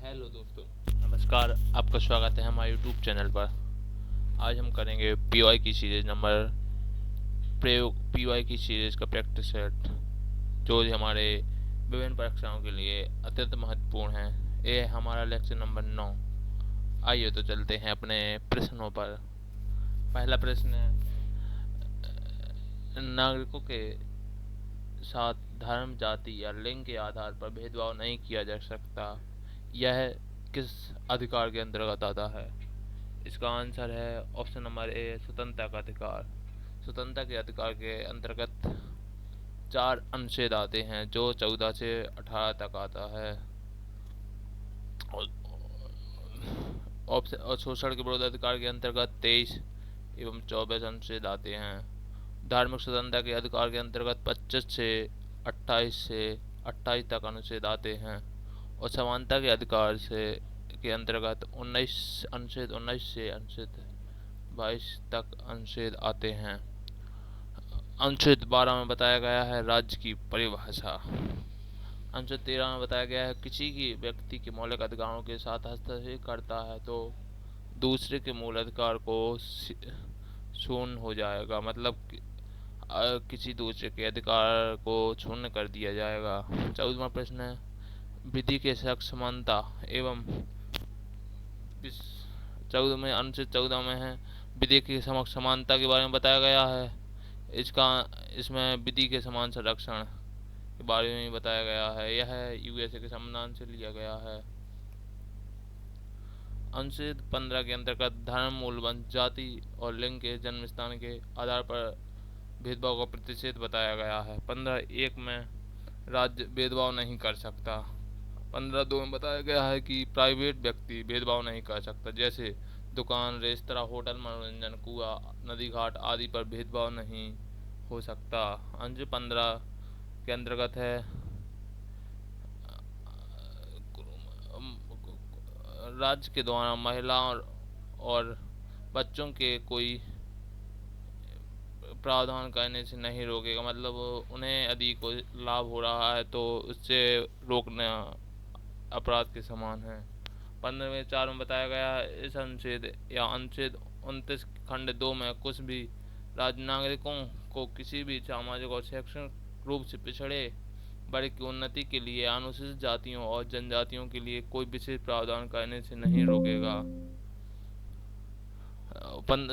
Hello दोस्तों, नमस्कार। आपका स्वागत है हमारे यूट्यूब चैनल पर। आज हम करेंगे पीवाई की सीरीज नंबर प्रयोग पीवाई की सीरीज का प्रैक्टिस सेट, जो हमारे विभिन्न परीक्षाओं के लिए अत्यंत महत्वपूर्ण है। ये है हमारा लेक्चर नंबर 9। आइए तो चलते हैं अपने प्रश्नों पर। पहला प्रश्न है, नागरिकों के साथ धर्म, जाति या लिंग के आधार पर भेदभाव नहीं किया जा सकता। यह किस अधिकार के अंतर्गत आता है? इसका आंसर है ऑप्शन नंबर ए, स्वतंत्रता का अधिकार। स्वतंत्रता के अधिकार के अंतर्गत 4 अनुच्छेद आते हैं, जो 14 से 18 तक आता है। ऑप्शन और शोषण के विरोध अधिकार के अंतर्गत 23 एवं 24 अनुच्छेद आते हैं। धार्मिक स्वतंत्रता के अधिकार के अंतर्गत 25 से 28 तक अनुच्छेद आते हैं। और समानता के अधिकार से के अंतर्गत 19 से अनुच्छेद 22 तक अनुच्छेद आते हैं। अनुच्छेद 12 में बताया गया है राज्य की परिभाषा। अनुच्छेद 13 में बताया गया है किसी की व्यक्ति के मौलिक अधिकारों के साथ हस्तक्षेप करता है तो दूसरे के मूल अधिकार को शून्य हो जाएगा, मतलब किसी दूसरे के अधिकार को शून्य कर दिया जाएगा। 14वां प्रश्न है, विधि के साथ समानता एवं 14 में है विधि के समक्ष समानता के बारे में बताया गया है। इसमें विधि के समान संरक्षण के बारे में बताया गया है। यह यूएसए के संविधान से लिया गया है। अनुच्छेद 15 के अंतर्गत धर्म, मूलवंश, जाति और लिंग के जन्म स्थान के आधार पर भेदभाव का प्रतिषेध बताया गया है। 15(1) में राज्य भेदभाव नहीं कर सकता। 15(2) में बताया गया है कि प्राइवेट व्यक्ति भेदभाव नहीं कर सकता, जैसे दुकान, रेस्तरां, होटल, मनोरंजन, कुआं, नदी घाट आदि पर भेदभाव नहीं हो सकता। अनुच्छेद 15 के अंतर्गत है राज्य के द्वारा महिलाओं और बच्चों के कोई प्रावधान करने से नहीं रोकेगा, मतलब उन्हें यदि कोई लाभ हो रहा है तो उससे रोकना अपराध के समान है। 15(4) में बताया गया है इस अनुच्छेद या अनुच्छेद 29 खंड 2 में कुछ भी राज्य नागरिकों को किसी भी सामाजिक और शैक्षणिक रूप से पिछड़े वर्ग की उन्नति के लिए अनुसूचित जातियों और जनजातियों के लिए कोई विशेष प्रावधान करने से नहीं रोकेगा।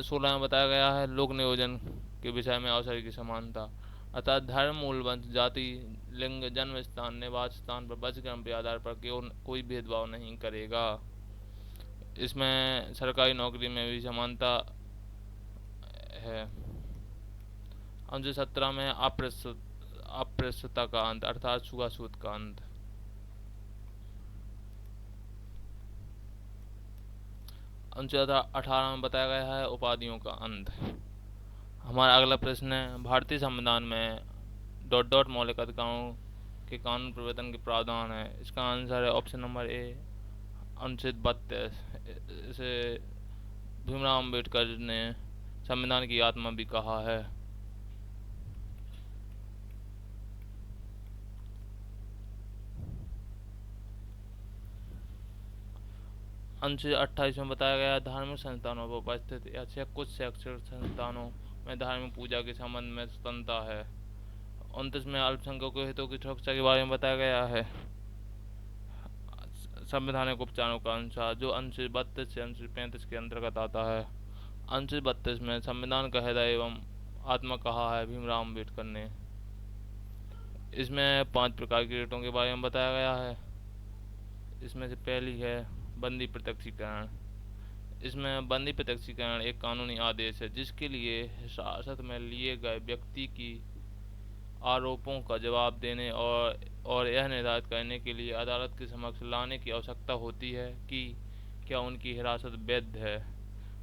16 में बताया गया है लोक नियोजन के विषय में अवसर की समानता, अर्थात धर्म, मूलवंश, जाति, लिंग, जन्म स्थान, निवास स्थान पर बचक्रम के आधार पर कोई भेदभाव नहीं करेगा। इसमें सरकारी नौकरी में भी समानता है। अनुच्छेद 17 में अस्पृश्यता का अंत, अर्थात छुआछूत का अंत। अनुच्छेद 18 में बताया गया है उपाधियों का अंत। हमारा अगला प्रश्न है, भारतीय संविधान में ... मौलिक अधिकारों के कानून प्रवर्तन के प्रावधान है। इसका आंसर है ऑप्शन नंबर ए, अनुच्छेद 32। इसे भीमराव अम्बेडकर ने संविधान की आत्मा भी कहा है। अनुच्छेद 28 में बताया गया धार्मिक संस्थानों पर उपस्थित या कुछ शैक्षणिक संस्थानों में धार्मिक पूजा के संबंध में स्वतंत्रता है। 29 में अल्पसंख्यकों के हितों की सुरक्षा के बारे में बताया गया है संवैधानिक उपचारों का अनुसार, जो अनुच्छेद 32 से अनुच्छेद 35 के अंतर्गत आता है। अनुच्छेद 32 में संविधान का हृदय एवं आत्मा कहा है भीमराव अम्बेडकर ने। इसमें 5 प्रकार की रिटों के बारे में बताया गया है। इसमें से पहली है बंदी प्रत्यक्षीकरण। इसमें बंदी प्रत्यक्षीकरण एक कानूनी आदेश है जिसके लिए हिरासत में लिए गए व्यक्ति की आरोपों का जवाब देने और यह निर्धारित करने के लिए अदालत के समक्ष लाने की आवश्यकता होती है कि क्या उनकी हिरासत वैध है।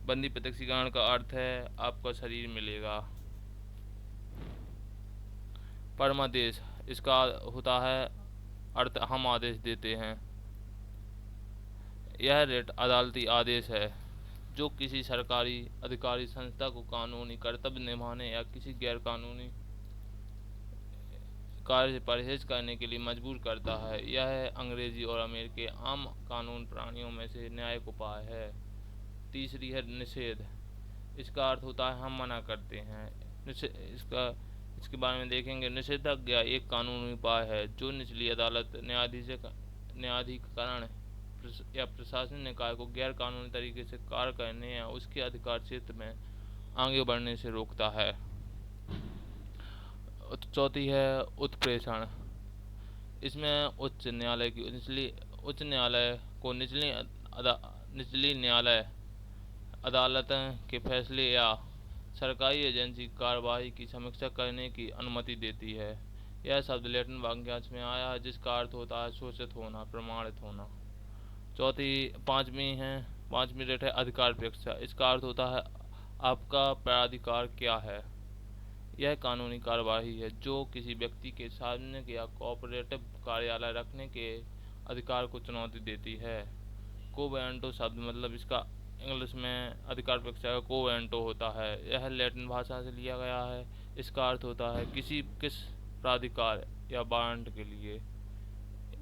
बंदी प्रत्यक्षीकरण का अर्थ है आपका शरीर मिलेगा। परमादेश, इसका होता है अर्थ हम आदेश देते हैं। यह रिट अदालती आदेश है जो किसी सरकारी अधिकारी संस्था को कानूनी कर्तव्य निभाने या किसी गैर कानूनी कार्य से परहेज करने के लिए मजबूर करता है। यह अंग्रेजी और अमेरिकी आम कानून प्रणालियों में से न्यायिक उपाय है। तीसरी है निषेध। इसका अर्थ होता है हम मना करते हैं। इसके बारे में देखेंगे। निषेधाज्ञा एक कानूनी उपाय है जो निचली अदालत, न्यायाधिकरण या प्रशासनिक निकाय को गैर कानूनी तरीके से कार्य करने या उसके अधिकार क्षेत्र में आगे बढ़ने से रोकता है। चौथी है उत्प्रेषण। इसमें उच्च न्यायालय को निचली न्यायालय अदालत के फैसले या सरकारी एजेंसी की कार्यवाही की समीक्षा करने की अनुमति देती है। यह शब्द लैटिन वाक्यांश में आया है जिसका अर्थ होता है शोषित होना, प्रमाणित होना। पांचवी रेट है अधिकारपेक्षा। इसका अर्थ होता है आपका प्राधिकार क्या है। यह कानूनी कार्यवाही है जो किसी व्यक्ति के सार्वजनिक या कोऑपरेटिव कार्यालय रखने के अधिकार को चुनौती देती है। कोवेंटो शब्द मतलब इसका इंग्लिश में अधिकारपेक्षा का कोवेंटो होता है। यह लैटिन भाषा से लिया गया है। इसका अर्थ होता है किस प्राधिकार या वारंट के लिए।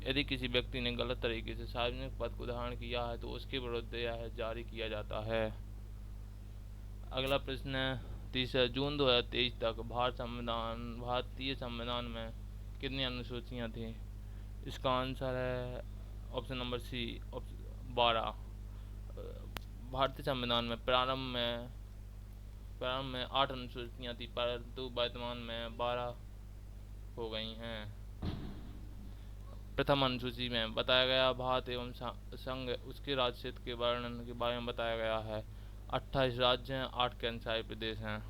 यदि किसी व्यक्ति ने गलत तरीके से सार्वजनिक पद को धारण किया है तो उसके विरुद्ध यह जारी किया जाता है। अगला प्रश्न है 30 जून 2023 तक भारतीय संविधान में कितनी अनुसूचियां थी। इसका आंसर है ऑप्शन नंबर सी 12। भारतीय संविधान में प्रारंभ में 8 अनुसूचियां थी परंतु वर्तमान में 12 हो गई हैं। प्रथम अनुसूची में बताया गया भारत एवं संघ उसके राज्य क्षेत्र के वर्णन के बारे में बताया गया है। 28 राज्य हैं, 8 केंद्रशासित प्रदेश हैं।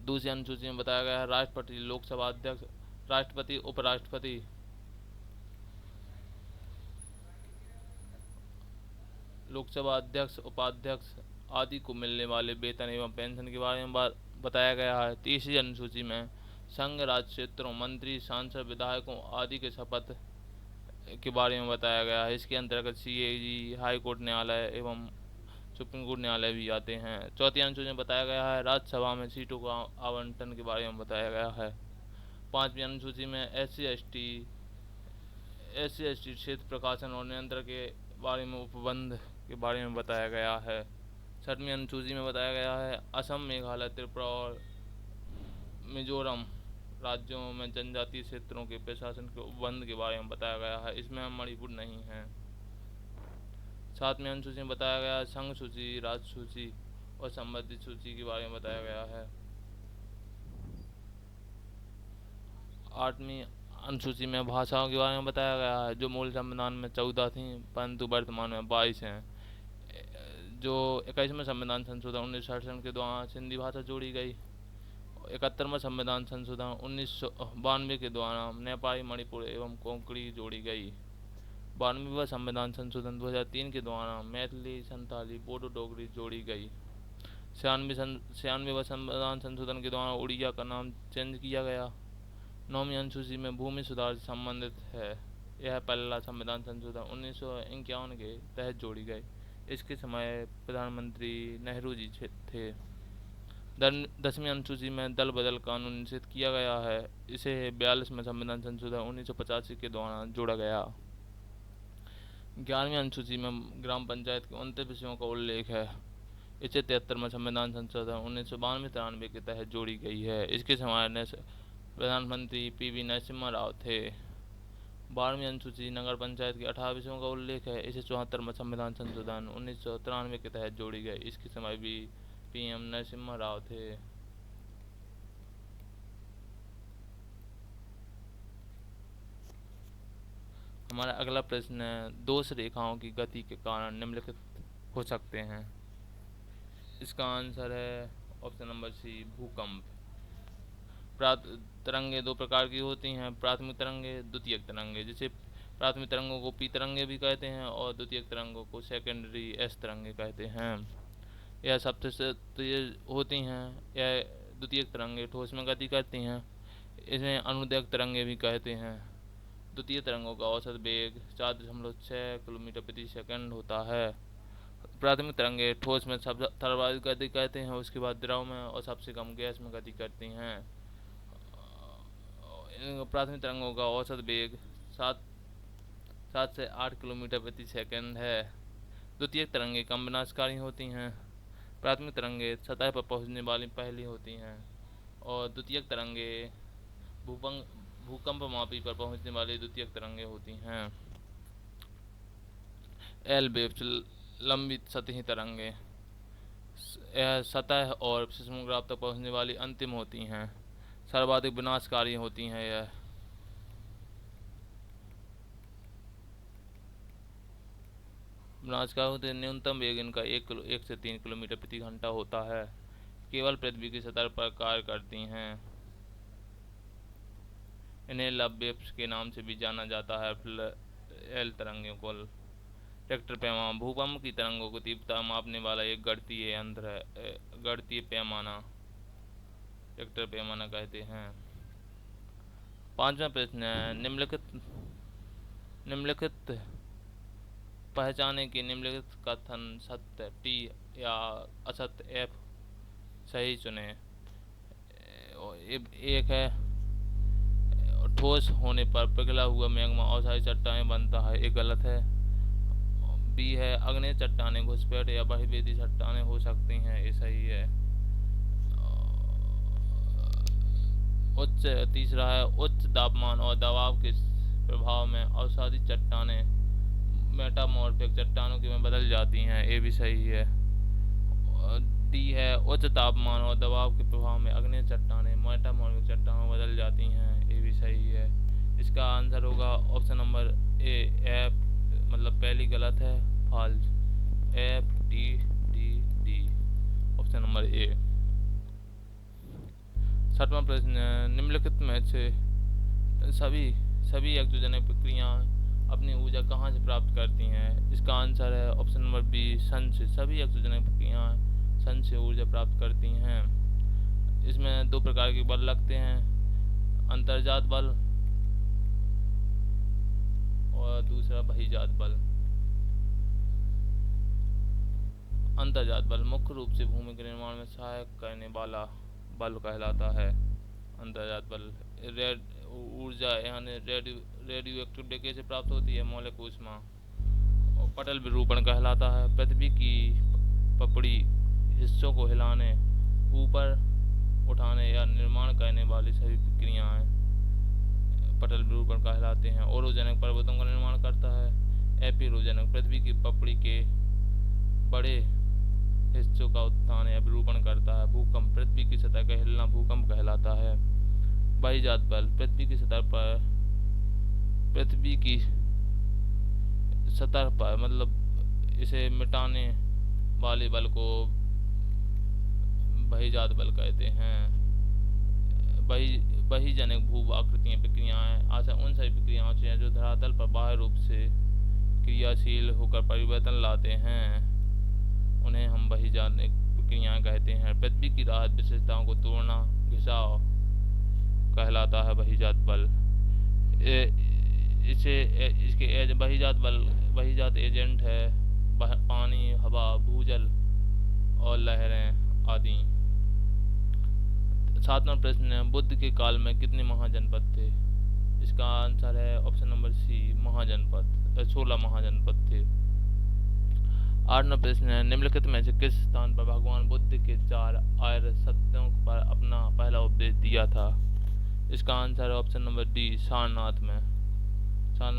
दूसरी अनुसूची में बताया गया है राष्ट्रपति, लोकसभा अध्यक्ष, राष्ट्रपति, उपराष्ट्रपति, लोकसभा अध्यक्ष, उपाध्यक्ष आदि को मिलने वाले वेतन एवं पेंशन के बारे में बताया गया है। तीसरी अनुसूची में संघ राज्य क्षेत्रों, मंत्री, सांसद, विधायकों आदि के शपथ के बारे में बताया गया है। इसके अंतर्गत सीएजी, हाई कोर्ट न्यायालय एवं सुप्रीम कोर्ट न्यायालय भी आते हैं। चौथी अनुसूची में बताया गया है राज्यसभा में सीटों का आवंटन के बारे में बताया गया है। पांचवी अनुसूची में SC/ST क्षेत्र प्रकाशन और नियंत्रण के बारे में उपबंध के बारे में बताया गया है। छठवीं अनुसूची में बताया गया है असम, मेघालय, त्रिपुरा और मिजोरम राज्यों में जनजातीय क्षेत्रों के प्रशासन के उपबंध के बारे में बताया गया है। इसमें मणिपुर नहीं है। सातवीं अनुसूची में बताया गया संघ सूची, राज्य सूची और संबंधित सूची के बारे में बताया गया है। आठवीं अनुसूची में भाषाओं के बारे में बताया गया है जो मूल संविधान में 14 थी परंतु वर्तमान में 22 हैं। जो 21वें संविधान संशोधन 1967 के दौरान सिंधी भाषा जोड़ी गई। 71वां संविधान संशोधन 1992 के द्वारा नेपाली, मणिपुर एवं कोंकणी जोड़ी गई। 92वां संविधान संशोधन 2003 के द्वारा मैथिली, संथाली, बोडो, डोगरी जोड़ी गई। 96वां संविधान संशोधन के द्वारा उड़िया का नाम चेंज किया गया। 9वीं अनुसूची में भूमि सुधार से संबंधित है। यह पहला संविधान संशोधन 1951 के तहत जोड़ी गई। इसके समय प्रधानमंत्री नेहरू जी थे। 10वीं अनुसूची में दल बदल कानून निषेध किया गया है। इसे 42वें संविधान संशोधन 1985 के दौरान जोड़ा गया। 11वीं अनुसूची में ग्राम पंचायत के 29 विषयों का उल्लेख है। इसे 73वें संविधान संशोधन 1992-93 के तहत जोड़ी गई है। इसके समय प्रधानमंत्री PV नरसिम्हा राव थे। 12वीं अनुसूची नगर पंचायत के 18 विषयों का उल्लेख है। इसे 74वां संविधान संशोधन 1993 के तहत जोड़ी गई। इसके समय भी PM नरसिम्हा राव थे। हमारा अगला प्रश्न है दोष रेखाओं की गति के कारण निम्नलिखित हो सकते हैं। इसका आंसर है ऑप्शन नंबर सी भूकंप। तरंगे दो प्रकार की होती हैं, प्राथमिक तरंगे, द्वितीयक तरंगे। जिसे प्राथमिक तरंगों को P तरंगे भी कहते हैं और द्वितीयक तरंगों को सेकेंडरी S तरंगे कहते हैं। यह सबसे तेज होती हैं। यह द्वितीयक तरंगे ठोस में गति करती हैं। इन्हें अनुदैर्घ्य तरंगे भी कहते हैं। द्वितीय तरंगों का औसत वेग 4.6 किलोमीटर प्रति सेकंड होता है। प्राथमिक तरंगे ठोस में सर्वाधिक गति करते हैं, उसके बाद द्रव में और सबसे कम गैस में गति करती हैं। प्राथमिक तरंगों का औसत वेग 7 से 8 किलोमीटर प्रति सेकंड है। द्वितीयक तरंगें कम विनाशकारी होती हैं। प्राथमिक तरंगें सतह पर पहुंचने वाली पहली होती हैं और द्वितीयक तरंगें भूकंपमापी पर पहुंचने वाली द्वितीयक तरंगें होती हैं। एल वेव्स लंबी सतही तरंगें यह सतह और सिस्मोग्राफ तक पहुंचने वाली अंतिम होती हैं। सर्वाधिक विनाशकारी होती हैं यह। विनाशकारी होते न्यूनतम वेग इनका 1 से 3 किलोमीटर प्रति घंटा होता है। केवल पृथ्वी की सतह पर कार्य करती हैं। इन्हें लव वेव्स के नाम से भी जाना जाता है। एल तरंगों को रिक्टर पैमाना भूकंप की तरंगों को तीव्रता मापने वाला एक गणितीय यंत्र है। गणितीय पैमाना रिक्टर पैमाना कहते हैं। पांचवा प्रश्न है निम्नलिखित पहचाने की निम्नलिखित कथन सत्य टी या असत्य एफ सही चुने। एक है ठोस होने पर पिघला हुआ मैग्मा अवसादी चट्टानें बनता है, एक गलत है। बी है अग्नेय चट्टानें घुसपैठ या बहिर्वेदी चट्टानें हो सकती हैं, ये सही है। तीसरा है उच्च तापमान और दबाव के प्रभाव में अवसादी चट्टानें मेटामॉर्फिक चट्टानों की में बदल जाती हैं, ये भी सही है। डी है उच्च तापमान और दबाव के प्रभाव में अग्नेय चट्टानें मेटामॉर्फिक चट्टानों में बदल जाती हैं, ये भी सही है। इसका आंसर होगा ऑप्शन नंबर ए एफ, मतलब पहली गलत है, false. F T D D option number A. छठवां प्रश्न, निम्नलिखित में से सभी एक्सोजेनिक प्रक्रियाएं अपनी ऊर्जा कहाँ से प्राप्त करती हैं? इसका आंसर है ऑप्शन नंबर बी सन से। सभी एक्सोजेनिक प्रक्रियाएं सन से ऊर्जा प्राप्त करती हैं। इसमें दो प्रकार के बल लगते हैं, अंतर्जात बल और दूसरा बहिर्जात बल। अंतर्जात बल मुख्य रूप से भूमि के निर्माण में सहायक करने वाला बल कहलाता है। अंतर्जात बल ऊर्जा यानी रेडियो एक्टिव डीके से प्राप्त होती है, मौलिक ऊष्मा। और पटल विरूपण कहलाता है पृथ्वी की पपड़ी हिस्सों को हिलाने, ऊपर उठाने या निर्माण करने वाली सभी प्रक्रियाएं पटल विरूपण कहलाते हैं। ओरोजनक पर्वतों का निर्माण करता है। एपिरोजनक पृथ्वी की पपड़ी के बड़े हिस्सों का उत्थान या विरूपण करता है। भूकंप पृथ्वी की सतह का हिलना भूकंप कहलाता है। बहिर्जात बल पृथ्वी की सतह पर मतलब इसे मिटाने वाले बल को बहिर्जात बल कहते हैं। बहिर्जनक भू आकृतियां प्रक्रियाएं आशा उन सभी प्रक्रियाओं से जो धरातल पर बाह्य रूप से क्रियाशील होकर परिवर्तन लाते हैं, उन्हें हम बहिर्जनक प्रक्रियाएं कहते हैं। पृथ्वी की राहत विशेषताओं को तोड़ना घिसाव कहलाता है बहिर्जात बल। इसके बहिर्जात एजेंट है पानी, हवा, भूजल और लहरें आदि। सातवां प्रश्न, बुद्ध के काल में कितने महाजनपद थे? इसका आंसर है ऑप्शन नंबर सी 16 महाजनपद थे। आठवां प्रश्न है, निम्नलिखित में से किस स्थान पर भगवान बुद्ध के 4 आर्य सत्यों पर अपना पहला उपदेश दिया था? इसका आंसर है ऑप्शन नंबर डी सारनाथ में।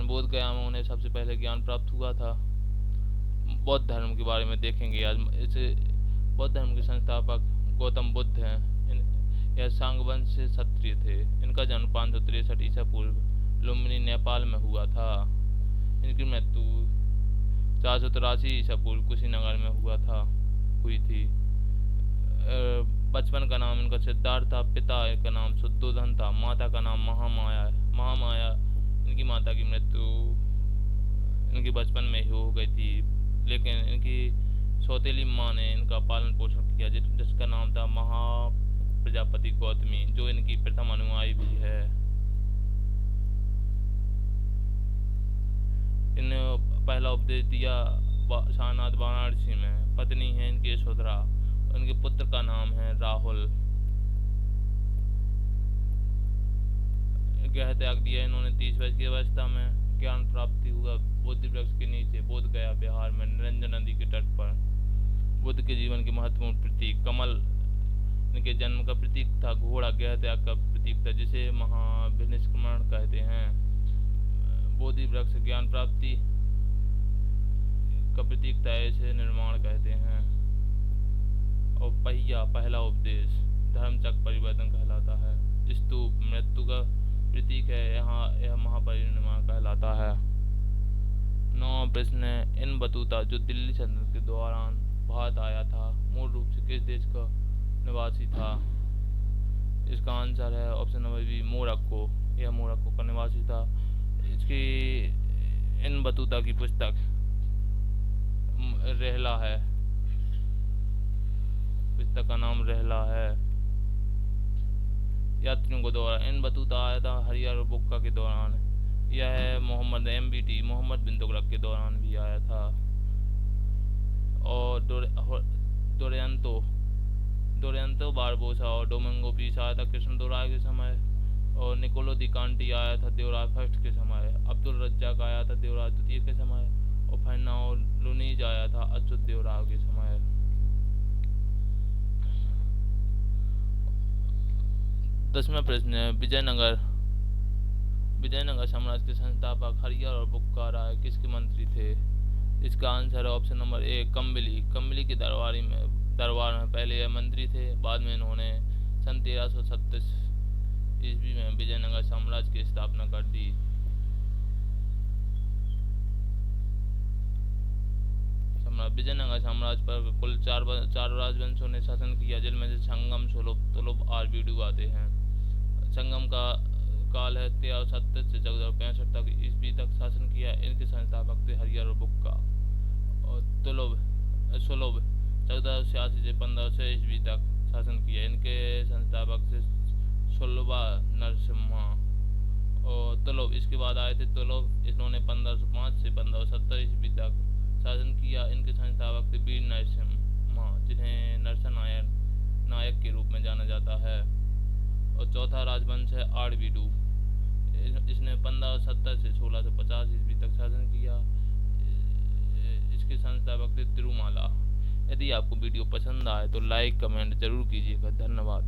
बोध गया में उन्हें सबसे पहले ज्ञान प्राप्त हुआ था। बौद्ध धर्म के बारे में देखेंगे आज। इसे बौद्ध धर्म के संस्थापक गौतम बुद्ध हैं। यह सांग वंश से क्षत्रिय थे। इनका जन्म 563 ईसा पूर्व लुम्बिनी नेपाल में हुआ था। इनकी मृत्यु 483 ईसा पूर्व कुशीनगर में हुई थी। बचपन का नाम इनका सिद्धार्थ था। पिता का नाम शुद्धोधन था। माता का नाम महामाया। इनकी माता की मृत्यु इनके बचपन में ही हो गई थी, लेकिन इनकी सौतेली माँ ने इनका पालन पोषण किया, जिसका नाम था महाप्रजापति गौतमी, जो इनकी प्रथम अनुयायी भी है। इन्हें पहला उपदेश दिया सारनाथ वाराणसी में। पत्नी है इनकी यशोधरा। उनके पुत्र का नाम है राहुल। गृह त्याग दिया इन्होंने 30 वर्ष की अवस्था में। ज्ञान प्राप्ति हुआ बोधि वृक्ष के नीचे बोध गया बिहार में निरंजन नदी के तट पर। बुद्ध के जीवन के महत्वपूर्ण प्रतीक कमल इनके जन्म का प्रतीक था, घोड़ा गृह त्याग का प्रतीक था जिसे महाविनिष्क्रमण कहते हैं। बोधि वृक्ष ज्ञान प्राप्ति का प्रतीक था, इसे निर्माण कहते हैं। और पहिया पहला उपदेश धर्मचक्र परिवर्तन कहलाता है। स्तूप मृत्यु का प्रतीक है, यहाँ यह महापरिनिर्वाण कहलाता है। 9 प्रश्न है, इन बतूता जो दिल्ली सल्तनत के दौरान भारत आया था मूल रूप से किस देश का निवासी था? इसका आंसर है ऑप्शन नंबर बी मोरक्को। यह मोरक्को का निवासी था। इसकी इन बतूता की पुस्तक रहला है, पुस्तक का नाम रहला है। यात्रियों को दौरान इन बतूता आया था हरियर और बुक्का के दौरान। यह है मोहम्मद MBT मोहम्मद बिन तुगलक के दौरान भी आया था। और डोरियंतो बारबोसा और डोमिंगो पीस आया था कृष्णदेवराय के समय। और निकोलो दी कांटी आया था देवराय फर्स्ट के समय। अब्दुल रज्जाक आया था देवराय द्वितीय के समय। और फर्नाओ लुनीज आया था अच्युत देवराय के समय। 10वां प्रश्न है, विजयनगर साम्राज्य के संस्थापक हरिहर और बुक्का राय किसके मंत्री थे? इसका आंसर है ऑप्शन नंबर ए कम्बली के दरबार में पहले यह मंत्री थे। बाद में इन्होंने सन 1337 ईस्वी में विजयनगर साम्राज्य की स्थापना कर दी। विजयनगर साम्राज्य पर कुल चार राजवंशों ने शासन किया, जिनमें से संगम, तुलुप और बीडू आते हैं। संगम का काल है 1370 से 1465 तक ईस्वी तक शासन किया। इनके संस्थापक थे हरिहर और बुक्का। और सुलभ 1486 से 1500 ईस्वी तक शासन किया। इनके संस्थापक थे सुलभा नरसिम्हा। और तुलुप इसके बाद आए थे तुलुप, इन्होंने 1505 से 1570 ईस्वी तक शासन किया। इनके संस्थापक थे वीर नरसिम्हा, जिन्हें नरसन नायक के रूप में जाना जाता है। और चौथा राजवंश है आरवीडू, इसने 1570 से 1650 ईस्वी तक शासन किया। इसके संस्थापक थे तिरुमाला। यदि आपको वीडियो पसंद आए तो लाइक कमेंट जरूर कीजिएगा। धन्यवाद।